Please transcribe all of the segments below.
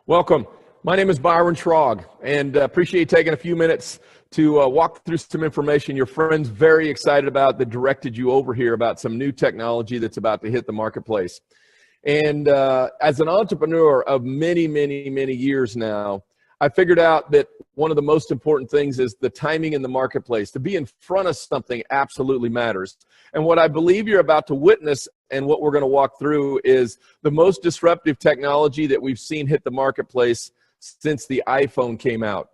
Welcome. My name is Byron Trog, and appreciate you taking a few minutes to walk through some information your friend's very excited about that directed you over here about some new technology that's about to hit the marketplace. And as an entrepreneur of many years now, I figured out that one of the most important things is the timing in the marketplace. To be in front of something absolutely matters. And what I believe you're about to witness and what we're going to walk through is the most disruptive technology that we've seen hit the marketplace since the iPhone came out.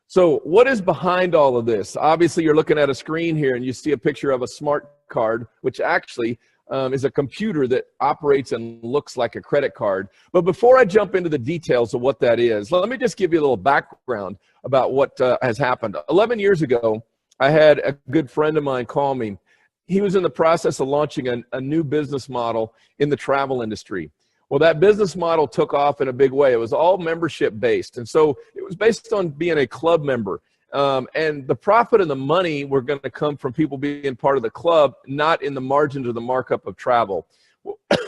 So what is behind all of this? Obviously, you're looking at a screen here and you see a picture of a smart card, which actually is a computer that operates and looks like a credit card. But before I jump into the details of what that is, let me just give you a little background about what has happened. 11 years ago, I had a good friend of mine call me. He was in the process of launching a new business model in the travel industry. Well, that business model took off in a big way. It was all membership based. And so it was based on being a club member. And the profit and the money were going to come from people being part of the club, not in the margins or the markup of travel.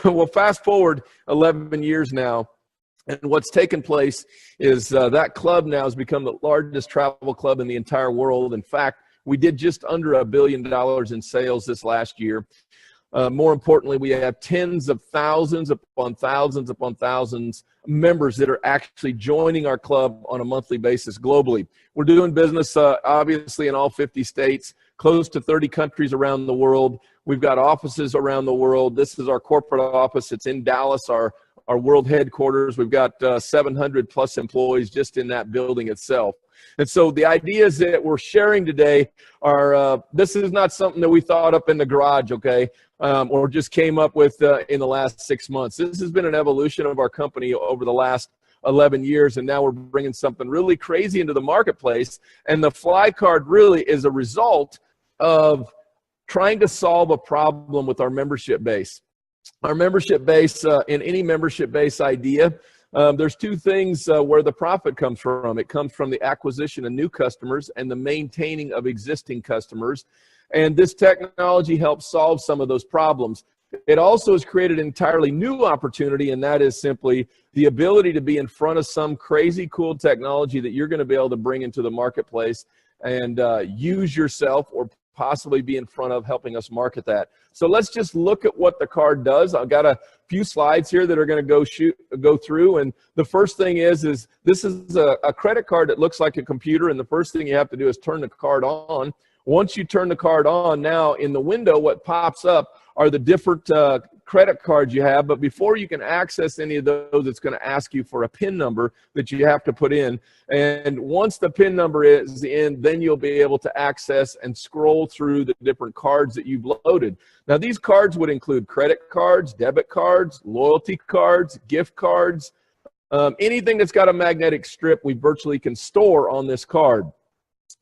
Well, fast forward 11 years now, and what's taken place is that club now has become the largest travel club in the entire world. In fact, we did just under $1 billion in sales this last year. More importantly, we have tens of thousands upon thousands members that are actually joining our club on a monthly basis globally. We're doing business, obviously, in all 50 states, close to 30 countries around the world. We've got offices around the world. This is our corporate office. It's in Dallas, our world headquarters. We've got 700 plus employees just in that building itself. And so the ideas that we're sharing today are, this is not something that we thought up in the garage, okay, or just came up with in the last 6 months. This has been an evolution of our company over the last 11 years, and now we're bringing something really crazy into the marketplace. And the Fly Card really is a result of trying to solve a problem with our membership base. Our membership base, in any membership base idea, there's two things where the profit comes from. It comes from the acquisition of new customers and the maintaining of existing customers. And this technology helps solve some of those problems. It also has created an entirely new opportunity, and that is simply the ability to be in front of some crazy cool technology that you're going to be able to bring into the marketplace and use yourself or possibly be in front of helping us market that. So let's just look at what the card does. I've got a few slides here that are going to go through. And the first thing is this is a credit card that looks like a computer. And the first thing you have to do is turn the card on. Once you turn the card on, now in the window, what pops up are the different credit cards you have. But before you can access any of those, it's going to ask you for a PIN number that you have to put in. And once the PIN number is in, then you'll be able to access and scroll through the different cards that you've loaded. Now, these cards would include credit cards, debit cards, loyalty cards, gift cards, anything that's got a magnetic strip we virtually can store on this card.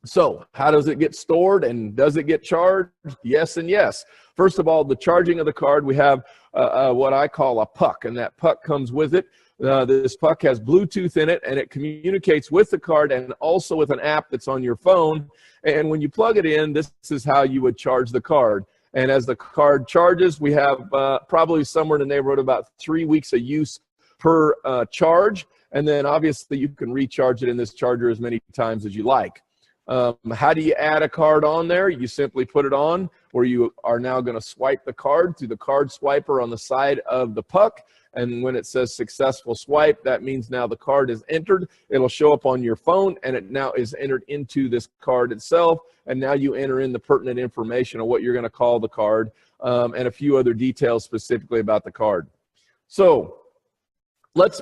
So how does it get stored and does it get charged? Yes and yes. First of all, the charging of the card, we have what I call a puck, and that puck comes with it. This puck has Bluetooth in it, and it communicates with the card and also with an app that's on your phone. And when you plug it in, this is how you would charge the card. And as the card charges, we have probably somewhere in the neighborhood of about 3 weeks of use per charge. And then obviously you can recharge it in this charger as many times as you like. How do you add a card on there? You simply put it on, where you are now going to swipe the card through the card swiper on the side of the puck. And when it says successful swipe, that means now the card is entered. It'll show up on your phone, and it now is entered into this card itself. And now you enter in the pertinent information of what you're going to call the card and a few other details specifically about the card. So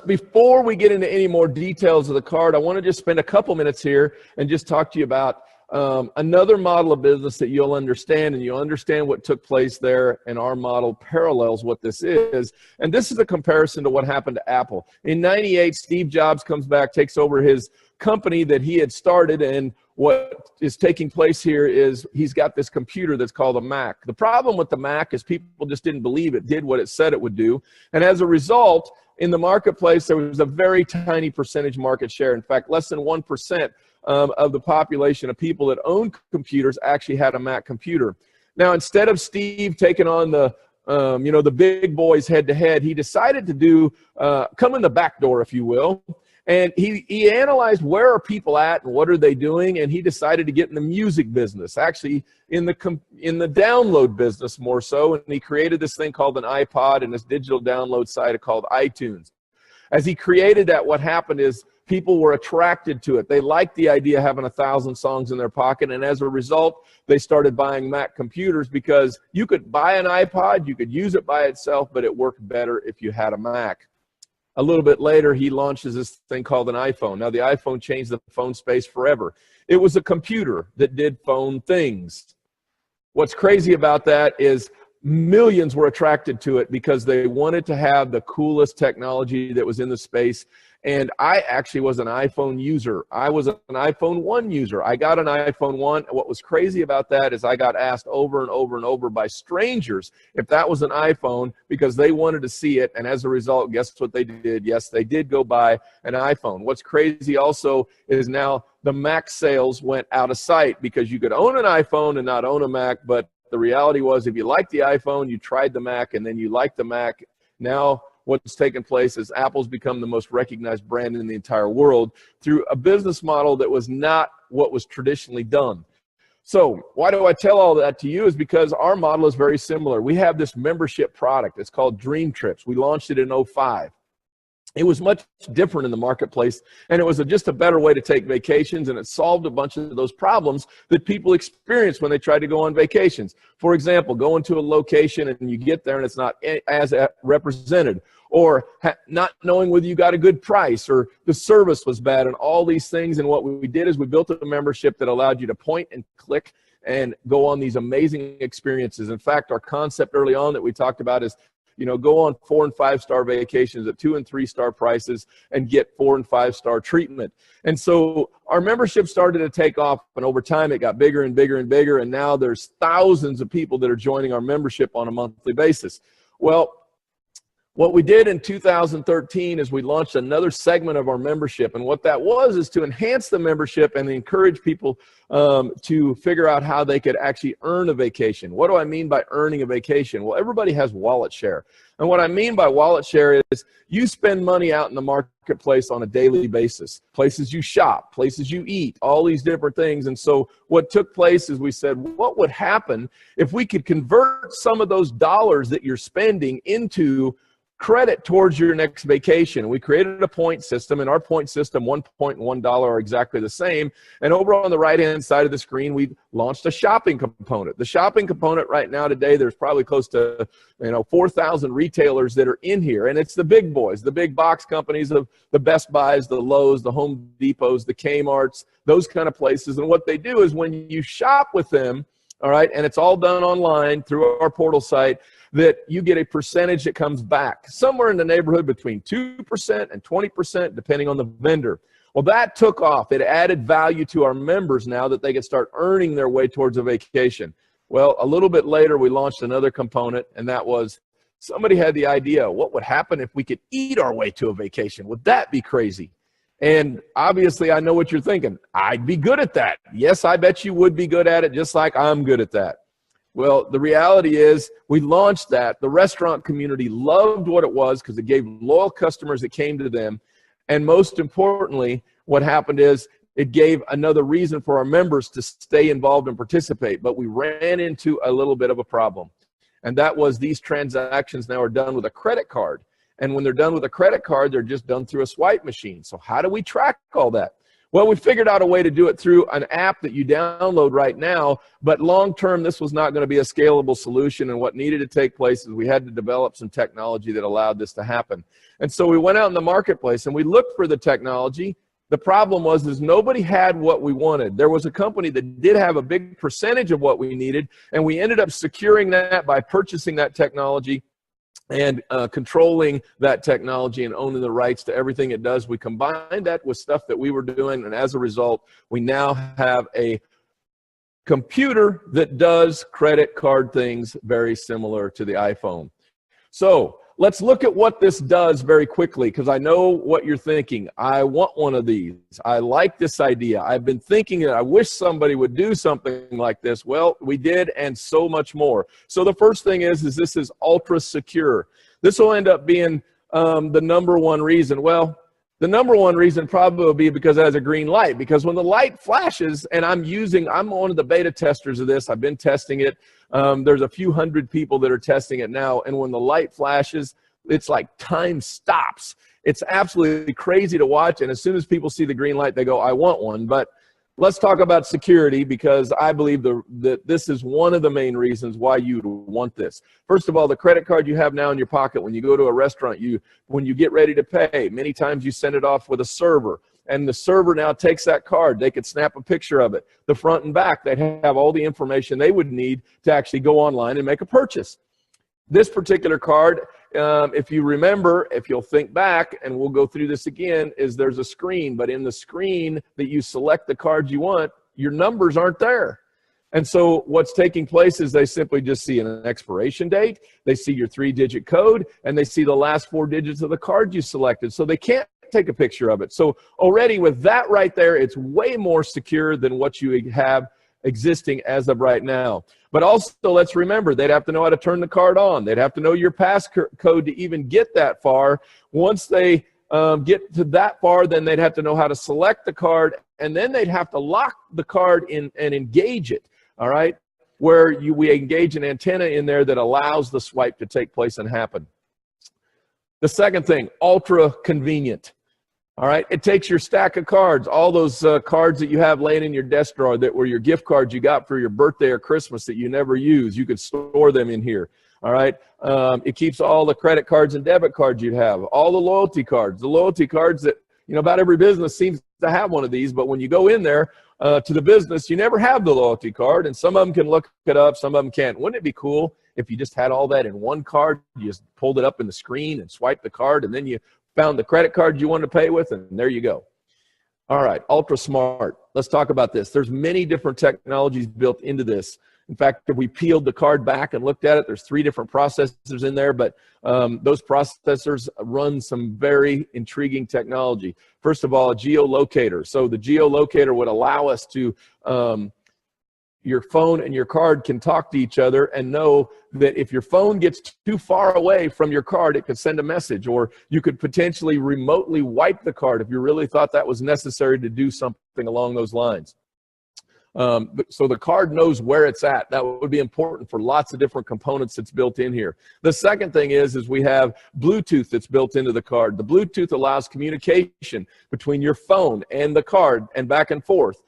before we get into any more details of the card, I want to just spend a couple minutes here and just talk to you about another model of business that you'll understand, and you'll understand what took place there, and our model parallels what this is. And this is a comparison to what happened to Apple. In '98, Steve Jobs comes back, takes over his company that he had started, and what is taking place here is he's got this computer that's called a Mac. The problem with the Mac is people just didn't believe it did what it said it would do, and as a result, in the marketplace, there was a very tiny percentage market share. In fact, less than 1% of the population of people that own computers actually had a Mac computer. Now, instead of Steve taking on the big boys head to head, he decided to come in the back door, if you will. And he analyzed where are people at and what are they doing, and he decided to get in the music business, actually in the download business more so, and he created this thing called an iPod and this digital download site called iTunes. As he created that, what happened is people were attracted to it. They liked the idea of having 1,000 songs in their pocket, and as a result, they started buying Mac computers because you could buy an iPod, you could use it by itself, but it worked better if you had a Mac. A little bit later, he launches this thing called an iPhone. Now, the iPhone changed the phone space forever. It was a computer that did phone things. What's crazy about that is millions were attracted to it because they wanted to have the coolest technology that was in the space. And I actually was an iPhone user. I was an iPhone 1 user. I got an iPhone 1. What was crazy about that is I got asked over and over and over by strangers if that was an iPhone because they wanted to see it. And as a result, guess what they did? Yes, they did go buy an iPhone. What's crazy also is now the Mac sales went out of sight because you could own an iPhone and not own a Mac. But the reality was if you liked the iPhone, you tried the Mac, and then you liked the Mac. Now, what's taken place is Apple's become the most recognized brand in the entire world through a business model that was not what was traditionally done. So why do I tell all that to you is because our model is very similar. We have this membership product. It's called Dream Trips. We launched it in 2005. It was much different in the marketplace, and it was just a better way to take vacations, and it solved a bunch of those problems that people experience when they try to go on vacations. For example, going to a location and you get there and it's not as represented, or not knowing whether you got a good price or the service was bad, and all these things. And what we did is we built a membership that allowed you to point and click and go on these amazing experiences. In fact, our concept early on that we talked about is, you know, go on 4- and 5-star vacations at 2- and 3-star prices and get 4- and 5-star treatment. And so our membership started to take off, and over time it got bigger and bigger and bigger, and now there's thousands of people that are joining our membership on a monthly basis. Well, what we did in 2013 is we launched another segment of our membership, and what that was is to enhance the membership and encourage people to figure out how they could actually earn a vacation. What do I mean by earning a vacation? Well, everybody has wallet share, and what I mean by wallet share is you spend money out in the marketplace on a daily basis, places you shop, places you eat, all these different things. And so what took place is we said, what would happen if we could convert some of those dollars that you're spending into credit towards your next vacation? We created a point system, and our point system, $1 point and $1 are exactly the same. And over on the right-hand side of the screen, we launched a shopping component. The shopping component right now today, there's probably close to 4,000 retailers that are in here, and it's the big boys, the big box companies of the Best Buys, the Lowe's, the Home Depots, the Kmarts, those kind of places. And what they do is when you shop with them, all right, and it's all done online through our portal site, that you get a percentage that comes back, somewhere in the neighborhood between 2% and 20%, depending on the vendor. Well, that took off. It added value to our members now that they could start earning their way towards a vacation. Well, a little bit later, we launched another component, and that was somebody had the idea, what would happen if we could eat our way to a vacation? Would that be crazy? And obviously, I know what you're thinking. I'd be good at that. Yes, I bet you would be good at it, just like I'm good at that. Well, the reality is we launched that. The restaurant community loved what it was because it gave loyal customers that came to them. And most importantly, what happened is it gave another reason for our members to stay involved and participate. But we ran into a little bit of a problem. And that was these transactions now are done with a credit card. And when they're done with a credit card, they're just done through a swipe machine. So how do we track all that? Well, we figured out a way to do it through an app that you download right now, but long-term, this was not going to be a scalable solution, and what needed to take place is we had to develop some technology that allowed this to happen. And so we went out in the marketplace, and we looked for the technology. The problem was nobody had what we wanted. There was a company that did have a big percentage of what we needed, and we ended up securing that by purchasing that technology and controlling that technology and owning the rights to everything it does. We combined that with stuff that we were doing, and as a result, we now have a computer that does credit card things very similar to the iPhone. So let's look at what this does very quickly, because I know what you're thinking. I want one of these. I like this idea. I've been thinking that I wish somebody would do something like this. Well, we did, and so much more. So the first thing is this is ultra secure. This will end up being the #1 reason. Well, The number one reason probably will be because it has a green light, because when the light flashes, and I'm one of the beta testers of this, I've been testing it. There's a few hundred people that are testing it now, and when the light flashes, it's like time stops. It's absolutely crazy to watch, and as soon as people see the green light, they go, I want one. But let's talk about security, because I believe that this is one of the main reasons why you'd want this. First of all, the credit card you have now in your pocket, when you go to a restaurant, when you get ready to pay, many times you send it off with a server, and the server now takes that card. They could snap a picture of it. The front and back, they'd have all the information they would need to actually go online and make a purchase. This particular card, if you remember, if you'll think back, and we'll go through this again, is there's a screen, but in the screen that you select the cards you want, your numbers aren't there. And so what's taking place is they simply just see an expiration date, they see your 3-digit code, and they see the last 4 digits of the card you selected. So they can't take a picture of it. So already with that right there, it's way more secure than what you have existing as of right now. But also, let's remember, they'd have to know how to turn the card on. They'd have to know your passcode to even get that far. Once they get to that far, then they'd have to know how to select the card, and then they'd have to lock the card in and engage it, all right, where we engage an antenna in there that allows the swipe to take place and happen. The second thing, ultra convenient. All right, it takes your stack of cards, all those cards that you have laying in your desk drawer that were your gift cards you got for your birthday or Christmas that you never use. You could store them in here. All right, it keeps all the credit cards and debit cards you'd have, all the loyalty cards that, you know, about every business seems to have one of these, but when you go in there to the business, you never have the loyalty card, and some of them can look it up, some of them can't. Wouldn't it be cool if you just had all that in one card? You just pulled it up in the screen and swiped the card, and then you found the credit card you want to pay with, and there you go. All right, ultra smart. Let's talk about this. There's many different technologies built into this. In fact, if we peeled the card back and looked at it, there's 3 different processors in there, but those processors run some very intriguing technology. First of all, a geolocator. So the geolocator would allow us to, your phone and your card can talk to each other and know that if your phone gets too far away from your card, it could send a message, or you could potentially remotely wipe the card if you really thought that was necessary to do something along those lines. So the card knows where it's at. That would be important for lots of different components that's built in here. The second thing is we have Bluetooth that's built into the card. The Bluetooth allows communication between your phone and the card and back and forth.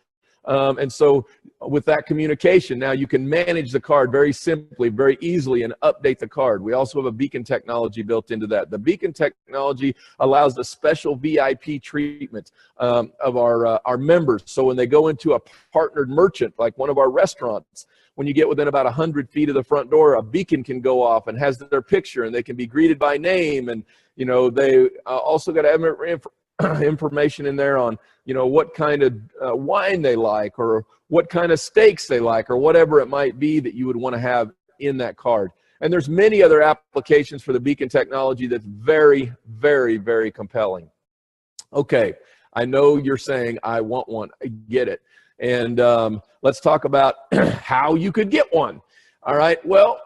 And so with that communication, now you can manage the card very simply, very easily, and update the card. We also have a beacon technology built into that. The beacon technology allows the special VIP treatment of our members. So when they go into a partnered merchant, like one of our restaurants, when you get within about 100 feet of the front door, a beacon can go off and has their picture, and they can be greeted by name. And, you know, they also got to have information in there on, you know, what kind of wine they like, or what kind of steaks they like, or whatever it might be that you would want to have in that card. And there's many other applications for the beacon technology that's very, very, very compelling. Okay, I know you're saying, I want one. I get it. And let's talk about how you could get one. All right, well,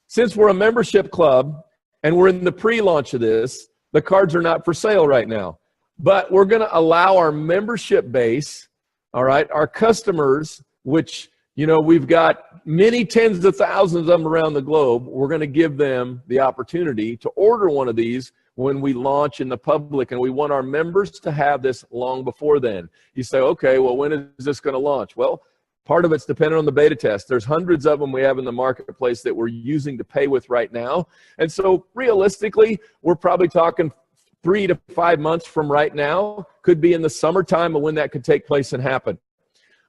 since we're a membership club and we're in the pre-launch of this, the cards are not for sale right now. But we're going to allow our membership base, all right, our customers, which, you know, we've got many tens of thousands of them around the globe. We're going to give them the opportunity to order one of these when we launch in the public, and we want our members to have this long before then. You say, okay, well, when is this going to launch? Well, part of it's dependent on the beta test. There's hundreds of them we have in the marketplace that we're using to pay with right now. And so realistically, we're probably talking 3 to 5 months from right now. Could be in the summertime of when that could take place and happen.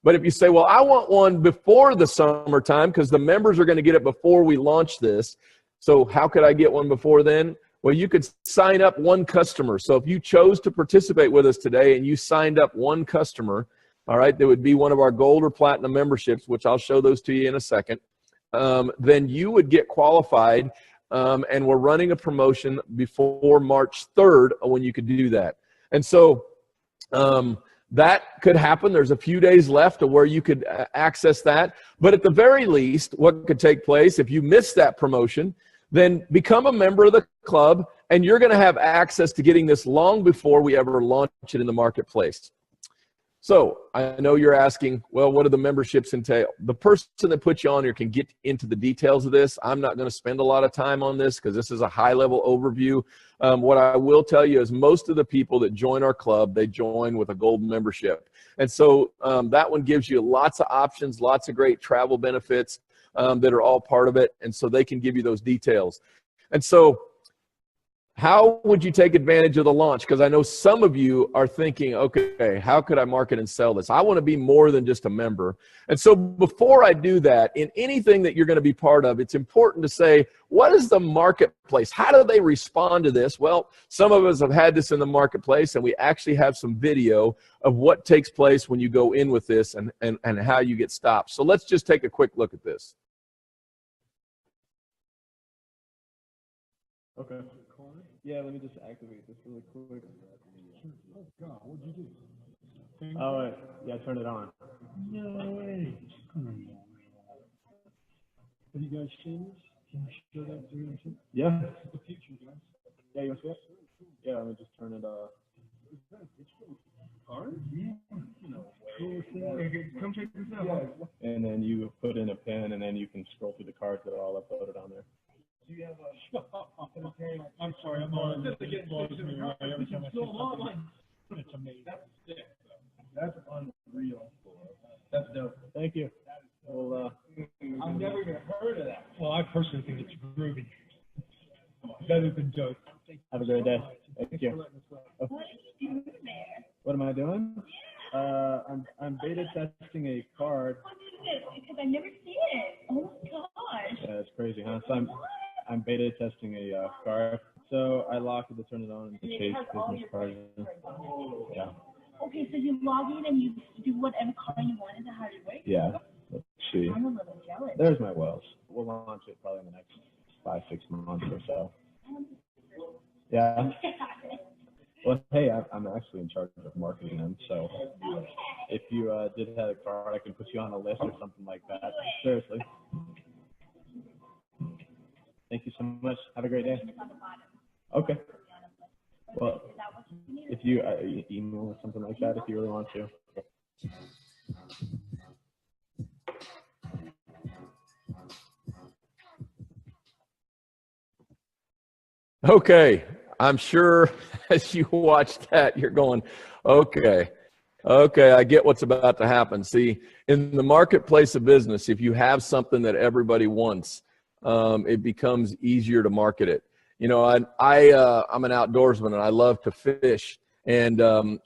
But if you say, well, I want one before the summertime because the members are going to get it before we launch this, so how could I get one before then? Well, you could sign up one customer. So if you chose to participate with us today and you signed up one customer, all right, that would be one of our gold or platinum memberships, which I'll show those to you in a second, then you would get qualified. And we're running a promotion before March 3rd when you could do that. And so that could happen. There's a few days left to where you could access that. But at the very least, what could take place if you miss that promotion, then become a member of the club, and you're going to have access to getting this long before we ever launch it in the marketplace. So I know you're asking, well, what do the memberships entail? The person that puts you on here can get into the details of this. I'm not going to spend a lot of time on this because this is a high-level overview. What I will tell you is most of the people that join our club, they join with a gold membership. And so that one gives you lots of options, lots of great travel benefits that are all part of it. And so they can give you those details. And so how would you take advantage of the launch? Because I know some of you are thinking, okay, how could I market and sell this? I want to be more than just a member. And so before I do that, in anything that you're going to be part of, it's important to say, what is the marketplace? How do they respond to this? Well, some of us have had this in the marketplace, and we actually have some video of what takes place when you go in with this and how you get stopped. So let's just take a quick look at this. Okay. Yeah, let me just activate this really quick. Oh God, what'd you do? Oh, wait. Yeah, turn it on. No way. Come on. Have you guys seen this? Can you show that to me? Yeah. The future, guys. Yeah, you want to see it? Yeah, let me just turn it Card? Yeah. Okay, come check this out. and then you put in a pin, and then you can scroll through the cards that are all uploaded on there. Do you have a I'm sorry, I'm on every time I see something. It's amazing. That's sick, though. That's unreal. That's dope. Thank you. Well, I've never even heard of that. Well, I personally think it's groovy. Better than dope. have a great day. Thank you. What are you doing there? What am I doing? I'm beta testing a card. What is this? Because I've never seen it. Oh my gosh. Yeah, it's crazy, huh? So I'm beta testing a card. So I lock it to turn it on and the Chase business card. Yeah. Okay, so you log in and you do whatever card you want. Is that how it works? Yeah. Let's see. I'm a little jealous. There's my wells. We'll launch it probably in the next 5-6 months or so. Yeah. Well, hey, I'm actually in charge of marketing them. So if you did have a card, I can put you on a list or something like that. Seriously. Thank you so much. Have a great day. Okay. Well, if you email or something like that, if you really want to. Okay, I'm sure as you watch that, you're going, okay, I get what's about to happen. See, in the marketplace of business, if you have something that everybody wants, it becomes easier to market it. You know, I'm an outdoorsman and I love to fish. And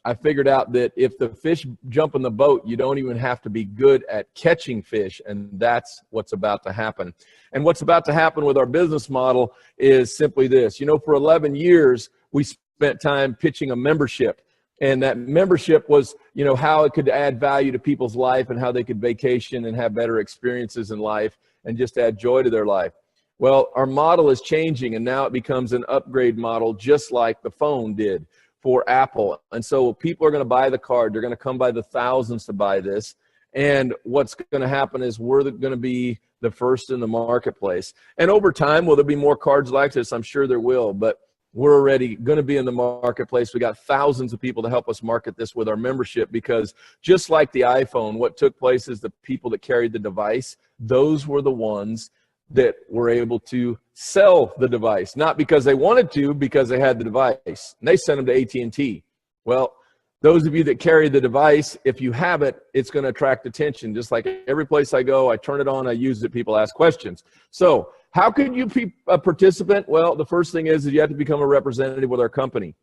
I figured out that if the fish jump in the boat, you don't even have to be good at catching fish. And that's what's about to happen. And what's about to happen with our business model is simply this. You know, for 11 years, we spent time pitching a membership. And that membership was, you know, how it could add value to people's life and how they could vacation and have better experiences in life and just add joy to their life. Well, our model is changing, and now it becomes an upgrade model, just like the phone did for Apple. And so people are going to buy the card. They're going to come by the thousands to buy this. And what's going to happen is we're going to be the first in the marketplace. And over time, will there be more cards like this? I'm sure there will, but we're already going to be in the marketplace. We got thousands of people to help us market this with our membership, because just like the iPhone, what took place is the people that carried the device, those were the ones that were able to sell the device, not because they wanted to, because they had the device. And they sent them to AT&T. Well, those of you that carry the device, if you have it, it's going to attract attention. Just like every place I go, I turn it on, I use it, people ask questions. So how could you be a participant? Well, the first thing is you have to become a representative with our company.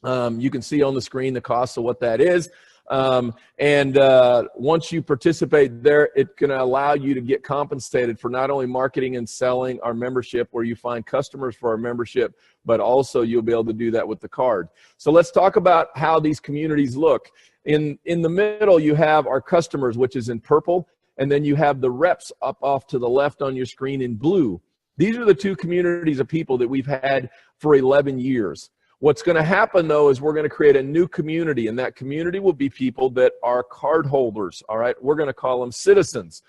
You can see on the screen the cost of what that is. Once you participate there, it can allow you to get compensated for not only marketing and selling our membership, where you find customers for our membership, but also you'll be able to do that with the card. So let's talk about how these communities look. In the middle, you have our customers, which is in purple, and then you have the reps up off to the left on your screen in blue. These are the two communities of people that we've had for 11 years. What's going to happen, though, is we're going to create a new community, and that community will be people that are card holders, all right? We're going to call them citizens.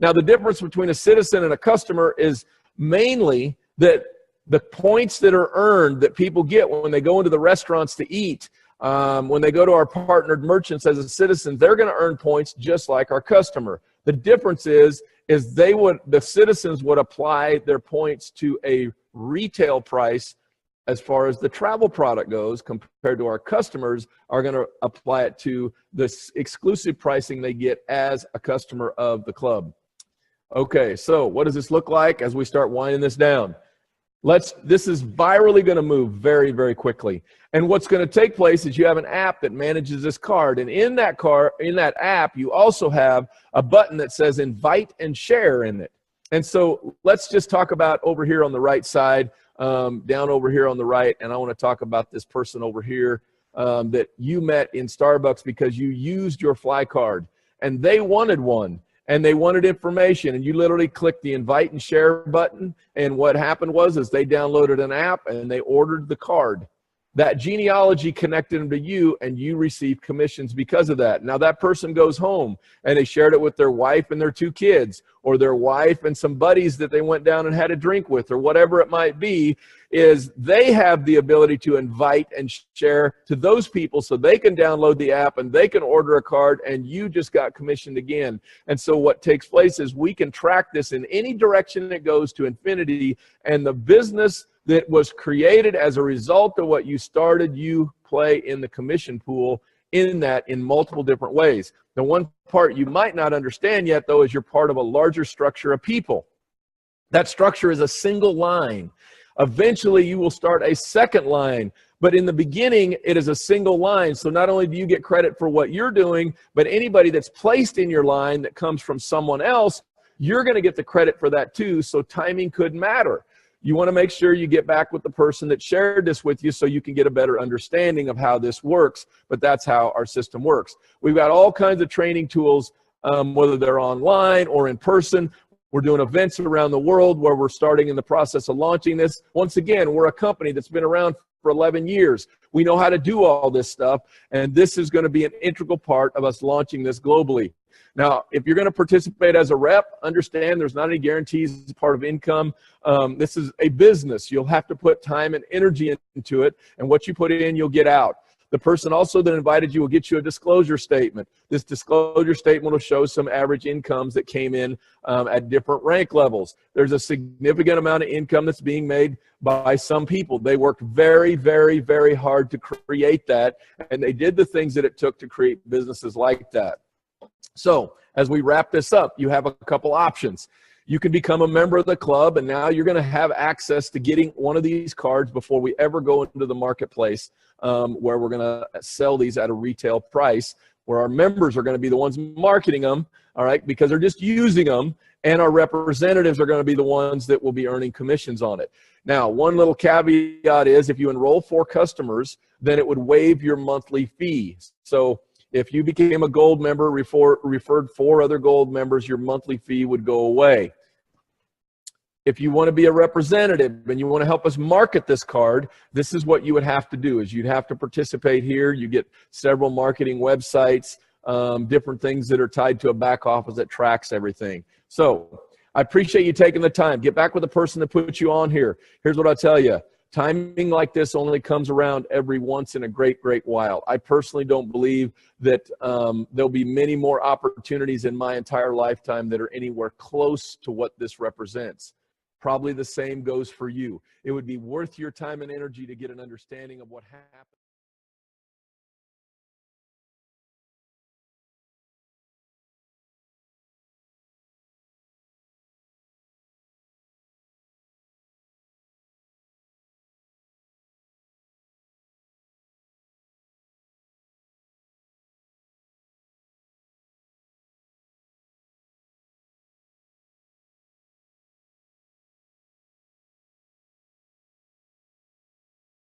Now, the difference between a citizen and a customer is mainly that The points that are earned that people get when they go into the restaurants to eat, when they go to our partnered merchants as a citizen, they're going to earn points just like our customer. The difference is the citizens would apply their points to a retail price as far as the travel product goes, compared to our customers are going to apply it to this exclusive pricing they get as a customer of the club. Okay, so what does this look like as we start winding this down? This is virally going to move very, very quickly. And what's going to take place is you have an app that manages this card. And in that app, you also have a button that says invite and share in it. And so let's just talk about over here on the right side, down over here on the right. And I want to talk about this person over here that you met in Starbucks because you used your Fly card. And they wanted one. And they wanted information, and you literally clicked the invite and share button, and what happened was they downloaded an app and they ordered the card. That genealogy connected them to you, and you received commissions because of that. Now that person goes home and they shared it with their wife and their 2 kids, or their wife and some buddies that they went down and had a drink with, or whatever it might be, is they have the ability to invite and share to those people so they can download the app and they can order a card, and you just got commissioned again. And so what takes place is we can track this in any direction it goes to infinity, and the business that was created as a result of what you started, you play in the commission pool in multiple different ways. The one part you might not understand yet, though, is you're part of a larger structure of people. That structure is a single line. Eventually, you will start a second line, but in the beginning, it is a single line. So not only do you get credit for what you're doing, but anybody that's placed in your line that comes from someone else, you're going to get the credit for that too. So timing could matter. You want to make sure you get back with the person that shared this with you so you can get a better understanding of how this works, but that's how our system works. We've got all kinds of training tools, whether they're online or in person. We're doing events around the world where we're starting in the process of launching this. Once again, we're a company that's been around for 11 years. We know how to do all this stuff, and this is going to be an integral part of us launching this globally. Now, if you're going to participate as a rep, understand there's not any guarantees as part of income. This is a business. You'll have to put time and energy into it, and what you put in, you'll get out. The person also that invited you will get you a disclosure statement. This disclosure statement will show some average incomes that came in at different rank levels. There's a significant amount of income that's being made by some people. They worked very, very, very hard to create that, and they did the things that it took to create businesses like that. So as we wrap this up, you have a couple options. You can become a member of the club, and now you're going to have access to getting one of these cards before we ever go into the marketplace, where we're going to sell these at a retail price, where our members are going to be the ones marketing them, all right, because they're just using them, and our representatives are going to be the ones that will be earning commissions on it. Now, one little caveat is if you enroll 4 customers, then it would waive your monthly fee. So if you became a gold member, referred 4 other gold members, your monthly fee would go away. If you want to be a representative and you want to help us market this card, this is what you would have to do, is you'd have to participate here. You get several marketing websites, different things that are tied to a back office that tracks everything. So I appreciate you taking the time. Get back with the person that put you on here. Here's what I'll tell you. Timing like this only comes around every once in a great, great while. I personally don't believe that there'll be many more opportunities in my entire lifetime that are anywhere close to what this represents. Probably the same goes for you. It would be worth your time and energy to get an understanding of what happened.